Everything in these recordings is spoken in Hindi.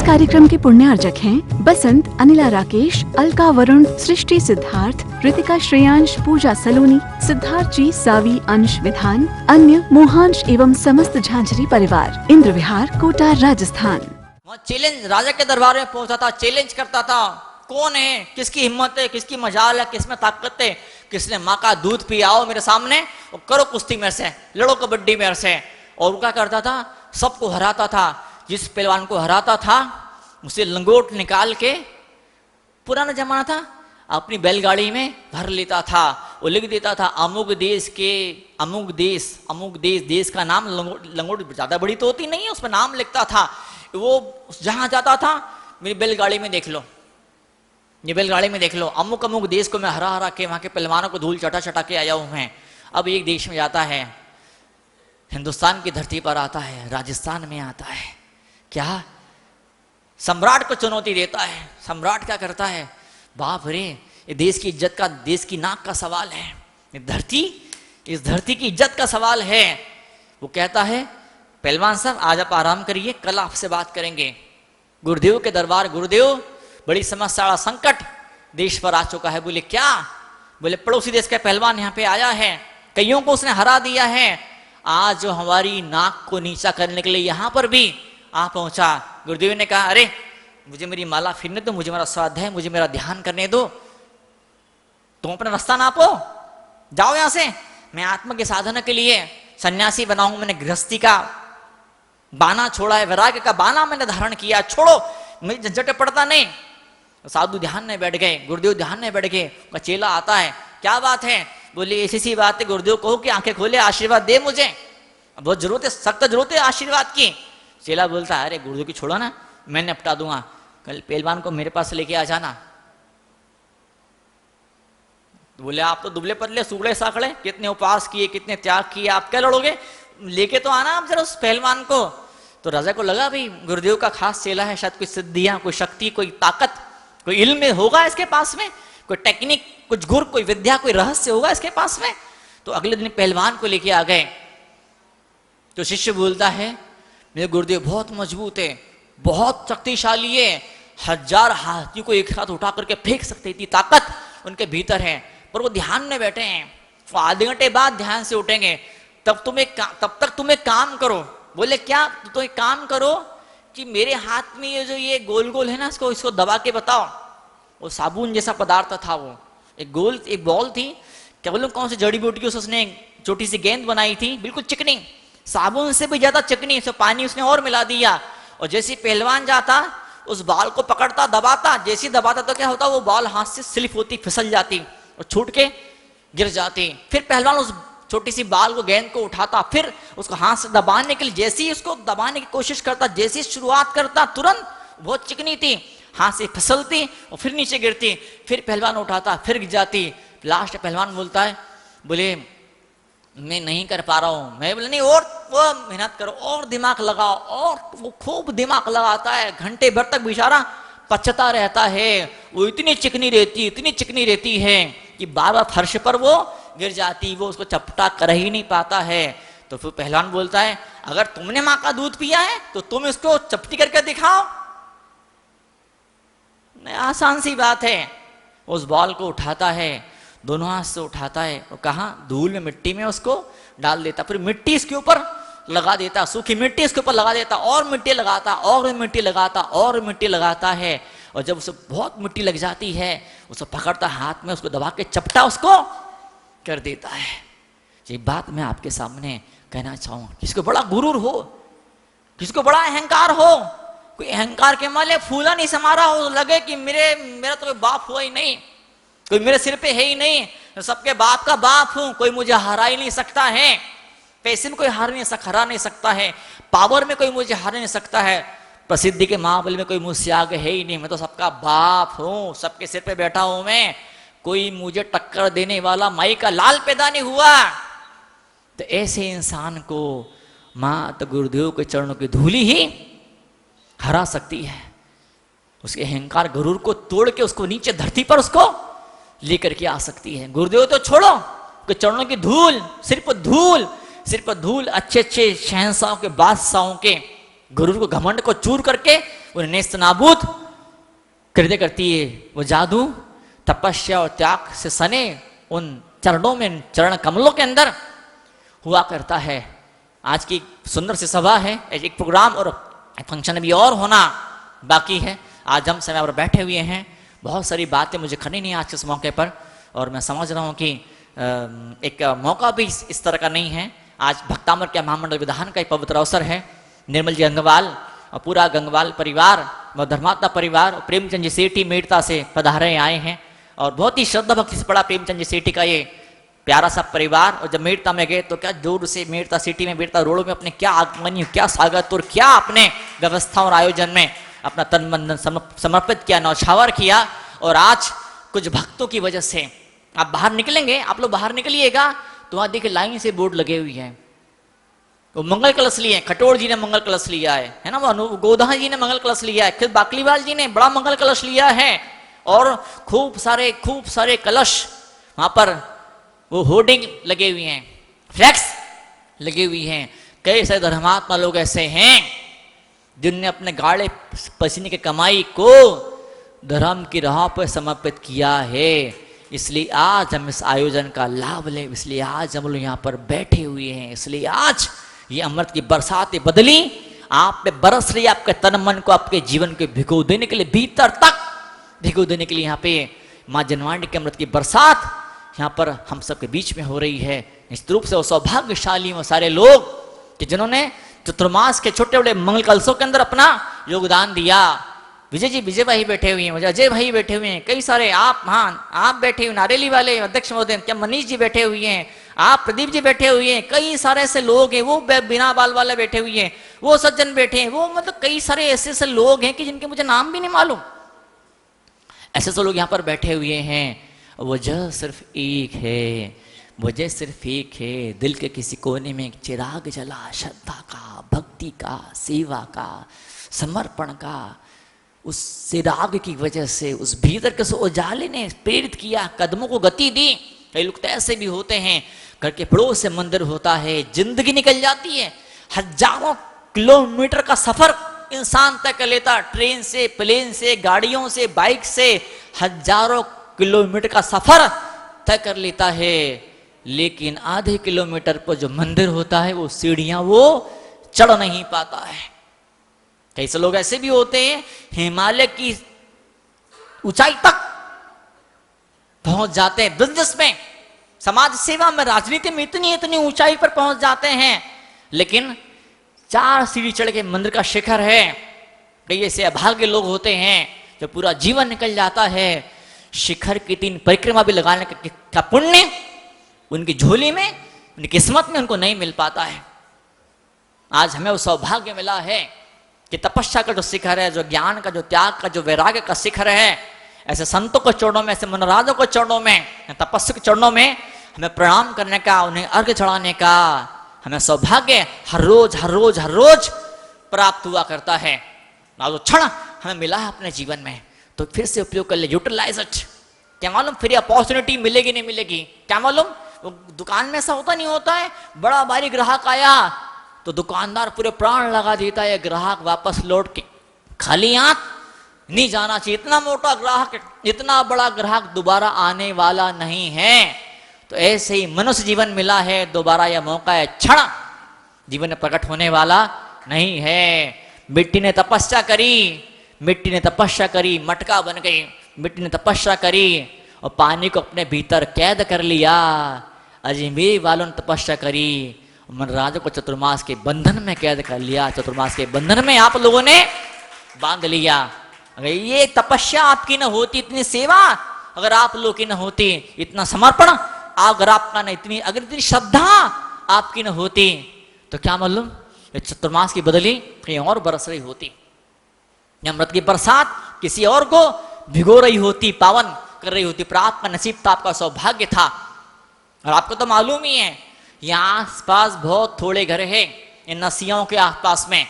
कार्यक्रम के पुण्य अर्चक हैं बसंत, अनिला राकेश, अलका वरुण, सृष्टि सिद्धार्थ, ऋतिका श्रेयांश, पूजा सलोनी, सिद्धार्थ जी, सावी, अंश विधान, अन्य मोहांश एवं समस्त झांझरी परिवार, इंद्र विहार, कोटा, राजस्थान। वहाँ चैलेंज, राजा के दरबार में पहुंचा था, चैलेंज करता था, कौन है, किसकी हिम्मत है, किसकी मजाल है, किसमें ताकत है, किसने माँ का दूध पिया, आओ मेरे सामने और करो कुश्ती मेरे से, लड़ो कबड्डी मेरे से। और वो क्या करता था, सबको हराता था। जिस पहलवान को हराता था उसे लंगोट निकाल के, पुराना जमाना था, अपनी बैलगाड़ी में भर लेता था। वो लिख देता था अमुक देश के अमुक देश, देश का नाम, लंगोट ज्यादा बड़ी तो होती नहीं है, उसमें नाम लिखता था। वो जहां जाता था, मेरी बैलगाड़ी में देख लो, ये बैलगाड़ी में देख लो, अमुक अमुक देश को मैं हरा हरा के वहां के पहलवानों को धूल चटा चटा के आया हूं मैं। अब एक देश में जाता है, हिंदुस्तान की धरती पर आता है, राजस्थान में आता है, क्या सम्राट को चुनौती देता है। सम्राट क्या करता है, बाप रे, ये देश की इज्जत का, देश की नाक का सवाल है, इस धरती की इज्जत का सवाल है। वो कहता है पहलवान साहब आज आप आराम करिए, कल आपसे बात करेंगे। गुरुदेव के दरबार, गुरुदेव बड़ी समस्या वाला संकट देश पर आ चुका है। बोले क्या? बोले पड़ोसी देश का पहलवान यहाँ पे आया है, कईयों को उसने हरा दिया है, आज जो हमारी नाक को नीचा करने के लिए यहाँ पर भी आ पहुंचा। गुरुदेव ने कहा अरे मुझे मेरी माला फिरने दो, मुझे मेरा स्वाध्याय, मुझे मेरा ध्यान करने दो, तुम अपना रास्ता नापो, जाओ यहां से। मैं आत्मा के साधना के लिए सन्यासी बना हूं, मैंने गृहस्थी का बाना छोड़ा है, वैराग्य का बाना मैंने धारण किया, छोड़ो, मुझे झंझट पड़ता नहीं। साधु ध्यान में बैठ गए, गुरुदेव ध्यान में बैठ गए। उसका चेला आता है, क्या बात है? बोले ऐसी सी बात है गुरुदेव, कहो कि आंखें खोले, आशीर्वाद दे मुझे, बहुत जरूरत है, सख्त जरूरत है आशीर्वाद की। चेला बोलता है अरे गुरुदेव की छोड़ो ना, मैं निपटा दूंगा, कल पहलवान को मेरे पास लेके आ जाना। बोले आप तो दुबले पतले सुगड़े साकड़े, कितने उपवास किए, कितने त्याग किए, आप क्या लड़ोगे, लेके तो आना आप जरा उस पहलवान को। तो राजा को लगा भाई गुरुदेव का खास चेला है, शायद कोई सिद्धियां, कोई शक्ति, कोई ताकत, कोई इल्म होगा इसके पास में, कोई टेक्निक, कुछ गुर, कोई विद्या, कोई रहस्य होगा इसके पास में। तो अगले दिन पहलवान को लेके आ गए। तो शिष्य बोलता है मेरे गुरुदेव बहुत मजबूत है, बहुत शक्तिशाली है, 1000 हाथियों को एक साथ उठा करके फेंक सकते, इतनी ताकत उनके भीतर है, पर वो ध्यान में बैठे हैं, वो आधे घंटे बाद ध्यान से उठेंगे, तब तक तुम एक काम करो। बोले क्या? तो एक काम करो कि मेरे हाथ में ये जो ये गोल गोल है ना, इसको दबा के बताओ। वो साबुन जैसा पदार्थ था, वो एक बॉल थी, क्या बोलूं कौन सी जड़ी बूटी उसने छोटी सी गेंद बनाई थी, बिल्कुल चिकनी, साबुन से भी ज्यादा चिकनी, उसमें पानी उसने और मिला दिया। और जैसे पहलवान जाता उस बॉल को पकड़ता, दबाता, जैसे दबाता तो क्या होता, वो बॉल हाथ से स्लिप होती, फिसल जाती और छूट के गिर जाती। फिर पहलवान उस छोटी सी बाल को, गेंद को उठाता, फिर उसको हाथ से दबाने के लिए, जैसे ही उसको दबाने की कोशिश करता, जैसी शुरुआत करता, तुरंत बहुत चिकनी थी, हाथ से फिसलती और फिर नीचे गिरती, फिर पहलवान उठाता, फिर गिर जाती। लास्ट पहलवान बोलता है, बोले मैं नहीं कर पा रहा हूं। मैं बोले नहीं, और वो मेहनत करो, और दिमाग लगाओ, और वो खूब दिमाग लगाता है, घंटे भर तक बेचारा पचता रहता है। वो इतनी चिकनी रहती है कि बार बार फर्श पर वो गिर जाती, वो उसको चपटा कर ही नहीं पाता है। तो फिर पहलवान बोलता है अगर तुमने माँ का दूध पिया है तो तुम इसको चपटी करके दिखाओ। आसान सी बात है। उस बॉल को उठाता है, दोनों हाथ से उठाता है, और कहाँ धूल में, मिट्टी में उसको डाल देता, फिर मिट्टी इसके ऊपर लगा देता, सूखी मिट्टी इसके ऊपर लगा देता, और मिट्टी लगाता, और मिट्टी लगाता, और मिट्टी लगाता है। और जब उसे बहुत मिट्टी लग जाती है, उसे पकड़ता हाथ में, उसको दबा के चपटा उसको कर देता है। ये बात मैं आपके सामने कहना चाहूंगा, किसको बड़ा गुरूर हो, किसको बड़ा अहंकार हो, कोई अहंकार के माले फूला नहीं समा रहा हो, लगे कि मेरा तो कोई बाप हुआ ही नहीं, कोई मेरे सिर पे है ही नहीं, सबके बाप का बाप हूं, कोई मुझे हरा ही नहीं सकता है, पैसे में कोई हरा नहीं सकता है, पावर में कोई मुझे हरा नहीं सकता है, प्रसिद्धि के मामले में कोई मुझसे आगे है ही नहीं, मैं तो सबका बाप हूं, सबके सिर पे बैठा हूं मैं, कोई मुझे टक्कर देने वाला माई का लाल पैदा नहीं हुआ। तो ऐसे इंसान को माता गुरुदेव के चरणों की धूली ही हरा सकती है। उसके अहंकार गुरूर को तोड़ के उसको नीचे धरती पर उसको लेकर के आ सकती है। गुरुदेव तो छोड़ो, के चरणों की धूल, सिर्फ धूल अच्छे शहंशाहों के, बादशाहों के गुरूर को, घमंड को चूर करके उन्हें नेस्त नाबूद कृत्य करती है। वो जादू तपस्या और त्याग से सने उन चरणों में, चरण कमलों के अंदर हुआ करता है। आज की सुंदर सी सभा है, एक प्रोग्राम और फंक्शन भी और होना बाकी है। आज हम समय पर बैठे हुए हैं, बहुत सारी बातें मुझे करनी नहीं आज के इस मौके पर, और मैं समझ रहा हूँ कि एक मौका भी इस तरह का नहीं है। आज भक्तामृत के महामंडल विधान का एक पवित्र अवसर है। निर्मल जी गंगवाल और पूरा गंगवाल परिवार व धर्मात्मा परिवार प्रेमचंद जी सेठी मेड़ता से पधारे आए हैं, और बहुत ही श्रद्धा भक्ति से पड़ा प्रेमचंद जी सेठी का ये प्यारा सा परिवार। और जब मेड़ता में गए तो क्या जोर से मेड़ता सिटी में, मेड़ता रोड में अपने क्या आगमनी, क्या स्वागत और क्या अपने व्यवस्था और आयोजन में अपना तन मन समर्पित किया, नौछावर किया। और आज कुछ भक्तों की वजह से आप बाहर निकलेंगे, आप लोग बाहर निकलिएगा तो वहां देखिए लाइन से बोर्ड लगे हुए हैं। वो मंगल कलश लिए, खटोड़ जी ने मंगल कलश लिया है ना, वो गोधा जी ने मंगल कलश लिया है, फिर बाकलीवाल जी ने बड़ा मंगल कलश लिया है, और खूब सारे कलश वहां पर वो होर्डिंग लगे हुए हैं, फ्लैक्स लगे हुए हैं। कई सारे धर्मात्मा लोग ऐसे हैं जिनने अपने गाढ़े पसीने की कमाई को धर्म की राह पर समर्पित किया है। इसलिए आज हम इस आयोजन का लाभ लें, इसलिए आज हम लोग यहाँ पर बैठे हुए हैं, इसलिए आज ये अमृत की बरसातें बदली आप पे बरस रही, आपके तन मन को, आपके जीवन को भिगो देने के लिए, भीतर तक भिगो देने के लिए यहाँ पे माँ जनवाणी के अमृत की बरसात यहाँ पर हम सबके बीच में हो रही है। निश्चित रूप से वो सौभाग्यशाली वो सारे लोग कि जिन्होंने चतुर्मास के छोटे बड़े मंगल कलशों के अंदर अपना योगदान दिया। विजय जी, विजय भाई बैठे हुए हैं, मुझे अजय भाई बैठे हुए हैं, कई सारे आप, हाँ आप बैठे हुए, नारेली वाले अध्यक्ष महोदय, क्या मनीष जी बैठे हुए हैं, आप प्रदीप जी बैठे हुए हैं, कई सारे ऐसे लोग हैं, वो बिना बाल वाले बैठे हुए हैं, वो सज्जन बैठे हैं, वो मतलब कई सारे ऐसे ऐसे लोग हैं कि जिनके मुझे नाम भी नहीं मालूम। ऐसे ऐसे लोग यहाँ पर बैठे हुए हैं। वजह सिर्फ एक है, वजह सिर्फ एक है, दिल के किसी कोने में एक चिराग जला, श्रद्धा का, भक्ति का, सेवा का, समर्पण का। उस चिराग की वजह से, उस भीतर के उजाले ने प्रेरित किया, कदमों को गति दी। कई लोग तो ऐसे भी होते हैं, घर के पड़ोस से मंदिर होता है, जिंदगी निकल जाती है, हजारों किलोमीटर का सफर इंसान तय कर लेता, ट्रेन से, प्लेन से, गाड़ियों से, बाइक से, हजारों किलोमीटर का सफर तय कर लेता है, लेकिन आधे किलोमीटर पर जो मंदिर होता है वो सीढ़ियां वो चढ़ नहीं पाता है। कई से लोग ऐसे भी होते हैं, हिमालय की ऊंचाई तक पहुंच जाते हैं, बिजनेस में, समाज सेवा में, राजनीति में इतनी ऊंचाई पर पहुंच जाते हैं, लेकिन 4 सीढ़ी चढ़ के मंदिर का शिखर है। कई ऐसे अभागे लोग होते हैं जो पूरा जीवन निकल जाता है, शिखर की 3 परिक्रमा भी लगाने का पुण्य उनकी झोली में, उनकी किस्मत में उनको नहीं मिल पाता है। आज हमें वो सौभाग्य मिला है कि तपस्या का जो शिखर है, जो ज्ञान का, जो त्याग का, जो वैराग्य का शिखर है, ऐसे संतों के चरणों में, ऐसे मनराजों के चरणों में, तपस्या के चरणों में हमें प्रणाम करने का, उन्हें अर्घ्य चढ़ाने का हमें सौभाग्य हर रोज प्राप्त हुआ करता है। जो क्षण हमें मिला है अपने जीवन में, तो फिर से उपयोग कर ले, यूटिलाइज इट। क्या मालूम फिर अपॉर्चुनिटी मिलेगी नहीं मिलेगी, क्या मालूम। दुकान में ऐसा होता नहीं होता है, बड़ा भारी ग्राहक आया तो दुकानदार पूरे प्राण लगा देता है, ग्राहक वापस लौट के खाली हाथ नहीं जाना चाहिए। इतना मोटा ग्राहक, इतना बड़ा ग्राहक दोबारा आने वाला नहीं है। तो ऐसे ही मनुष्य जीवन मिला है, दोबारा यह मौका है, क्षण जीवन में प्रकट होने वाला नहीं है। मिट्टी ने तपस्या करी, मिट्टी ने तपस्या करी, मटका बन गई, मिट्टी ने तपस्या करी और पानी को अपने भीतर कैद कर लिया। अजमेर वालों ने तपस्या करी, मनराजों को चतुर्मास के बंधन में कैद कर लिया, चतुर्मास के बंधन में आप लोगों ने बांध लिया। अगर ये तपस्या आपकी न होती, इतनी सेवा अगर आप लोग की न होती, इतना समर्पण अगर आपका न, अगर इतनी श्रद्धा आपकी न होती, तो क्या मालूम चतुर्मास की बदली कहीं और बरस रही होती, अमृत की बरसात किसी और को भिगो रही होती, पावन कर रही होती। पर आपका नसीब था, आपका सौभाग्य था। और आपको तो मालूम ही है, यहाँ आसपास बहुत थोड़े घर हैं, इन नसियों के आसपास में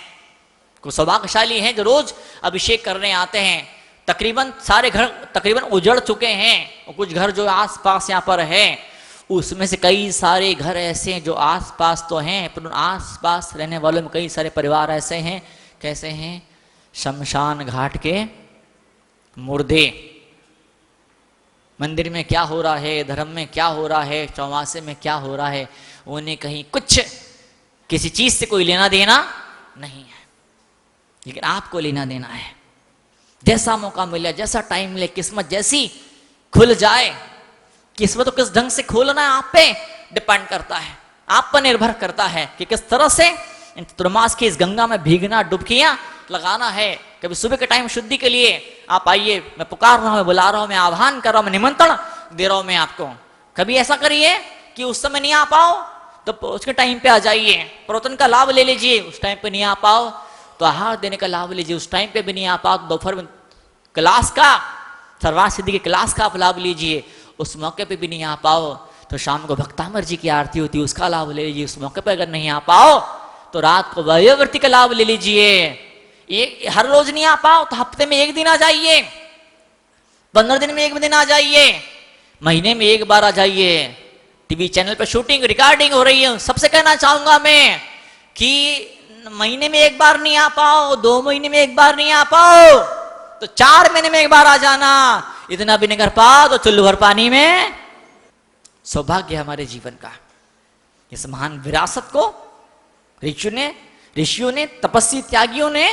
कुछ सौभाग्यशाली हैं जो रोज अभिषेक करने आते हैं। तकरीबन सारे घर तकरीबन उजड़ चुके हैं, और कुछ घर जो आसपास यहाँ पर है, उसमें से कई सारे घर ऐसे हैं जो आसपास तो हैं, पर आसपास रहने वालों में कई सारे परिवार ऐसे हैं, कैसे हैं शमशान घाट के मुर्दे। मंदिर में क्या हो रहा है, धर्म में क्या हो रहा है, चौमासे में क्या हो रहा है, उन्हें कहीं कुछ किसी चीज से कोई लेना देना नहीं है, लेकिन आपको लेना देना है। जैसा मौका मिले, जैसा टाइम मिले, किस्मत जैसी खुल जाए, किस्मत को किस ढंग से खोलना है आप पे डिपेंड करता है, आप पर निर्भर करता है कि किस तरह से इन चतुर्मास की इस गंगा में भीगना, डुबकियां लगाना है। कभी सुबह के टाइम शुद्धि के लिए आप आइए, मैं पुकार रहा हूं, मैं बुला रहा हूं, मैं आह्वान कर रहा हूं, मैं निमंत्रण दे रहा हूं मैं आपको। कभी ऐसा करिए कि उस समय नहीं आ पाओ तो उसके टाइम पे आ जाइए, प्रवचन का लाभ ले लीजिए। उस टाइम पे नहीं आ पाओ तो आहार देने का लाभ लीजिए। उस टाइम पे भी नहीं आ पाओ तो दोपहर में क्लास का, सर्वार्थ सिद्धि की क्लास का आप लाभ लीजिए। उस मौके पे भी नहीं आ पाओ तो शाम को भक्तामर जी की आरती होती है, उसका लाभ ले लीजिए। उस मौके पे अगर नहीं आ पाओ तो रात को वयोवृत्ति का लाभ ले लीजिए। एक हर रोज नहीं आ पाओ तो हफ्ते में एक दिन आ जाइए, 15 दिन में एक दिन आ जाइए, महीने में एक बार आ जाइए। टीवी चैनल पर शूटिंग रिकॉर्डिंग हो रही है। सबसे कहना चाहूंगा मैं कि महीने में एक बार नहीं आ पाओ, 2 महीने में एक बार नहीं आ पाओ तो 4 महीने में एक बार आ जाना। इतना भी नहीं कर पाओ तो चुल्लू भर पानी में। सौभाग्य हमारे जीवन का, इस महान विरासत को ऋषियों ने तपस्वी त्यागियों ने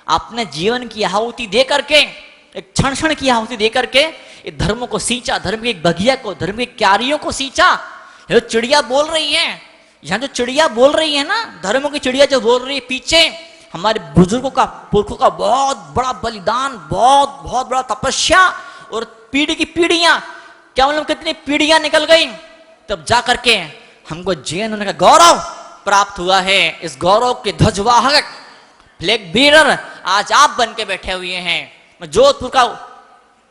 अपने जीवन की आहुति दे करके, एक क्षण क्षण की आहुति दे करके इस धर्म को सींचा, धर्म की बगिया को, धर्म की क्यारियों को सींचा। जो चिड़िया बोल रही है, यहाँ जो चिड़िया बोल रही है ना, धर्म की चिड़िया जो बोल रही है, पीछे हमारे बुजुर्गों का, पुरखों का बहुत बड़ा बलिदान, बहुत बड़ा तपस्या और पीढ़ी की पीढ़ियां, क्या मतलब कितनी पीढ़ियां निकल गई, तब जा करके हमको जैन होने का गौरव प्राप्त हुआ है। इस गौरव के ध्वजवाहक, फ्लैग बीरर आज आप बन के बैठे हुए हैं। मैं जोधपुर का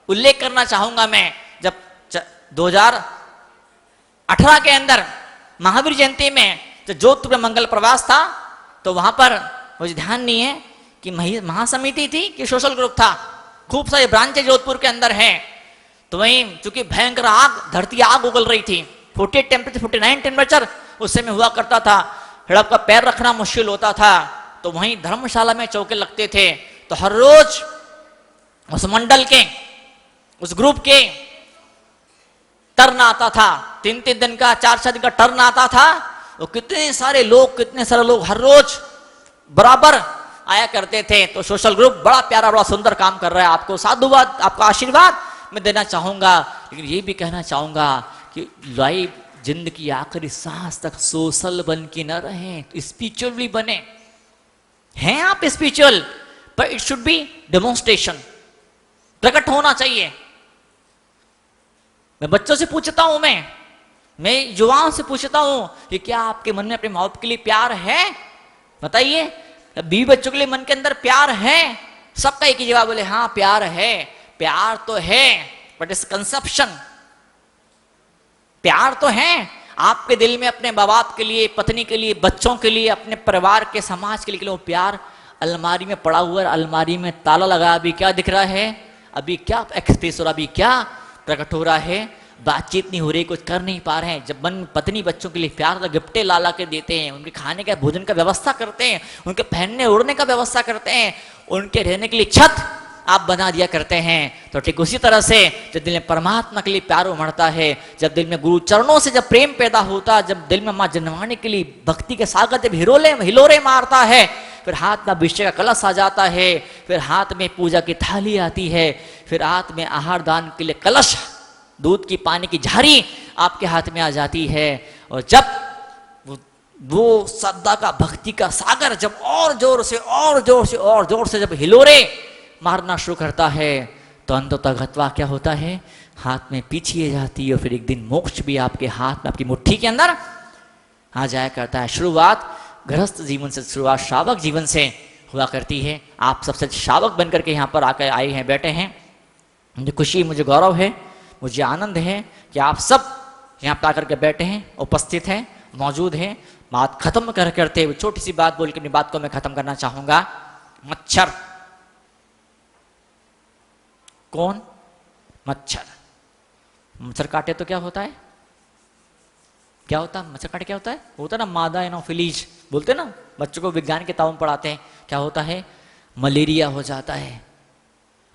उल्लेख करना चाहूंगा। मैं जब 2018 के अंदर महावीर जयंती में जब जोधपुर में मंगल प्रवास था तो वहां पर मुझे ध्यान नहीं है कि महासमिति थी कि सोशल ग्रुप था, खूब सारी ब्रांचें जोधपुर के अंदर हैं। तो वहीं चूंकि भयंकर आग, धरती आग उगल रही थी, 48 टेम्परेचर 49 टेम्परेचर उस समय हुआ करता था, हड़प का पैर रखना मुश्किल होता था। तो वहीं धर्मशाला में चौके लगते थे, तो हर रोज उस मंडल के, उस ग्रुप के टर्न आता था, 3-3 दिन का, 4-4 दिन का टर्न आता था। वो कितने सारे लोग हर रोज बराबर आया करते थे। तो सोशल ग्रुप बड़ा प्यारा, बड़ा सुंदर काम कर रहा है। आपको साधुवाद, आपका आशीर्वाद मैं देना चाहूंगा, लेकिन ये भी कहना चाहूंगा कि लाइव जिंदगी आखिरी सांस तक सोशल बन के न रहें, स्पिरिचुअली बने। हैं आप स्पिरिचुअल, पर इट शुड बी डेमोन्स्ट्रेशन, प्रकट होना चाहिए। मैं बच्चों से पूछता हूं, मैं युवाओं से पूछता हूं कि क्या आपके मन में अपने माँ बाप के लिए प्यार है? बताइए। बीवी बच्चों के लिए मन के अंदर प्यार है? सबका एक ही जवाब, बोले हाँ प्यार है। प्यार तो है, बट इस कंसेप्शन, प्यार तो है आपके दिल में अपने माँ बाप के लिए, पत्नी के लिए, बच्चों के लिए, अपने परिवार के, समाज के लिए। वो प्यार अलमारी में पड़ा हुआ है, अलमारी में ताला लगा, अभी क्या दिख रहा है, अभी क्या एक्सप्रेस हो रहा, अभी क्या प्रकट हो रहा है? बातचीत नहीं हो रही, कुछ कर नहीं पा रहे हैं। जब मन पत्नी बच्चों के लिए प्यार का गिफ्टे ला के देते हैं, उनके खाने का, भोजन का व्यवस्था करते हैं, उनके पहनने ओढ़ने का व्यवस्था करते हैं, उनके रहने के लिए छत आप बना दिया करते हैं, तो ठीक उसी तरह से जब दिल में परमात्मा के लिए प्यार उमड़ता है, जब दिल में गुरु चरणों से जब प्रेम पैदा होता, जब दिल में माँ जन्माने के लिए भक्ति के सागर जब हिलोरे मारता है, फिर हाथ में अभिषेक का कलश आ जाता है, फिर हाथ में पूजा की थाली आती है, फिर हाथ में आहार दान के लिए कलश, दूध की पानी की झारी आपके हाथ में आ जाती है। और जब वो श्रद्धा का, भक्ति का सागर जब और जोर से जब हिलोरे मारना शुरू करता है, तो अंततः घटवा क्या होता है, हाथ में पीछे जाती है, और फिर एक दिन मोक्ष भी आपके हाथ में, आपकी मुट्ठी के अंदर आ जाया करता है। शुरुआत गृहस्थ जीवन से, शुरुआत श्रावक जीवन से हुआ करती है। आप सबसे श्रावक बनकर के यहाँ पर आकर आए हैं, बैठे हैं। मुझे खुशी, मुझे गौरव है, मुझे आनंद है कि आप सब यहाँ पर आकर के बैठे हैं, उपस्थित हैं, मौजूद हैं। बात खत्म करते हुए छोटी सी बात बोल के अपनी बात को मैं खत्म करना चाहूंगा। मच्छर, कौन? मच्छर काटे तो क्या होता है? क्या होता है? मच्छर काटे क्या होता है ना, मादा एनोफिलीज बोलते ना, बच्चों को विज्ञान की किताबों में पढ़ाते हैं। क्या होता है? मलेरिया हो जाता है।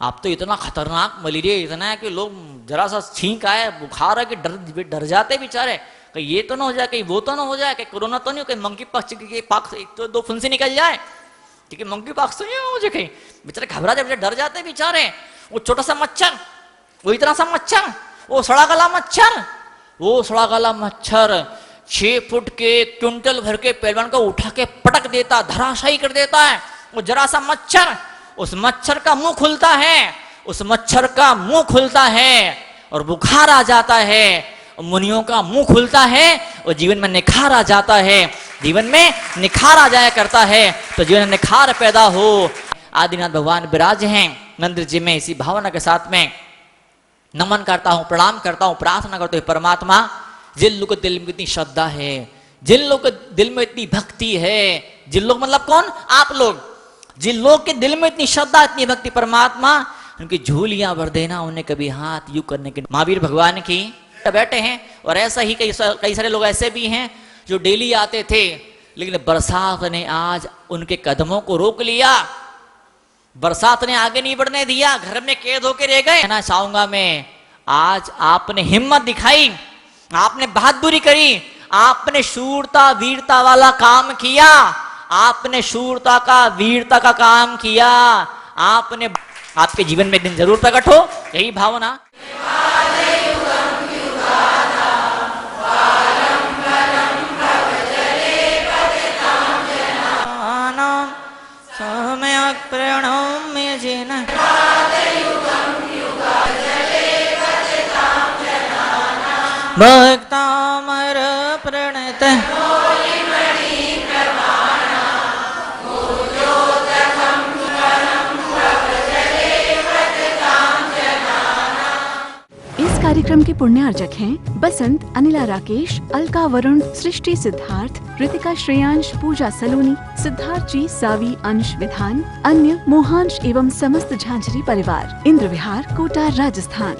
आप तो इतना खतरनाक मलेरिया इतना है कि लोग जरा सा छींक आए बुखार है कि डर जाते बेचारे, कहीं ये तो ना हो जाए, कहीं वो तो ना हो जाए, कहीं कोरोना तो नहीं हो, कहीं मंकी पॉक्स की पाक्स एक तो 2 फुंसी निकल जाए, ठीक है, मंकी पॉक्स तो नहीं हो जाए कहीं, बेचारे घबरा जाए, डर जाते बेचारे। वो छोटा सा मच्छर, वो इतना सा मच्छर, वो सड़ा गला मच्छर, वो सड़ा गला मच्छर 6 फुट के क्विंटल भर के पहलवान को उठा के पटक देता, धराशायी कर देता है। वो जरा सा मच्छर, उस मच्छर का मुंह खुलता है, उस मच्छर का मुंह खुलता है और बुखार आ जाता है, मुनियों का मुंह खुलता है और जीवन में निखार आ जाता है, जीवन में निखार आ जाया करता है, तो जीवन में निखार पैदा हो। आदिनाथ भगवान विराज हैं मंदिर जी में, इसी भावना के साथ में नमन करता हूं, प्रणाम करता हूं, प्रार्थना करता हूं, परमात्मा जिन लोग के दिल में इतनी श्रद्धा है, जिन लोग के दिल में इतनी भक्ति है, जिन लोग मतलब कौन, आप लोग, जिन लोग के दिल में इतनी श्रद्धा इतनी भक्ति, परमात्मा उनकी झोलियां भर देना, उन्हें कभी हाथ यूं करने के। महावीर भगवान की बैठे हैं और ऐसा ही कई सारे लोग ऐसे भी हैं जो डेली आते थे, लेकिन बरसात ने आज उनके कदमों को रोक लिया, बरसात ने आगे नहीं बढ़ने दिया, घर में कैद होकर रह गए। ना चाहूंगा मैं, आज आपने हिम्मत दिखाई, आपने बहादुरी करी, आपने शूरता वीरता वाला काम किया, आपने शूरता का वीरता का काम किया, आपने, आपके जीवन में दिन जरूर प्रकट हो यही भावना। प्रणम्य जिन भक्तामर प्रणत इस कार्यक्रम के पुण्यार्जक हैं बसंत, अनिला राकेश, अलका वरुण, सृष्टि सिद्धार्थ, ऋतिका श्रेयांश, पूजा सलोनी, सिद्धार्थ जी, सावी, अंश विधान, अन्य मोहांश एवं समस्त झांझरी परिवार, इंद्र विहार, कोटा, राजस्थान।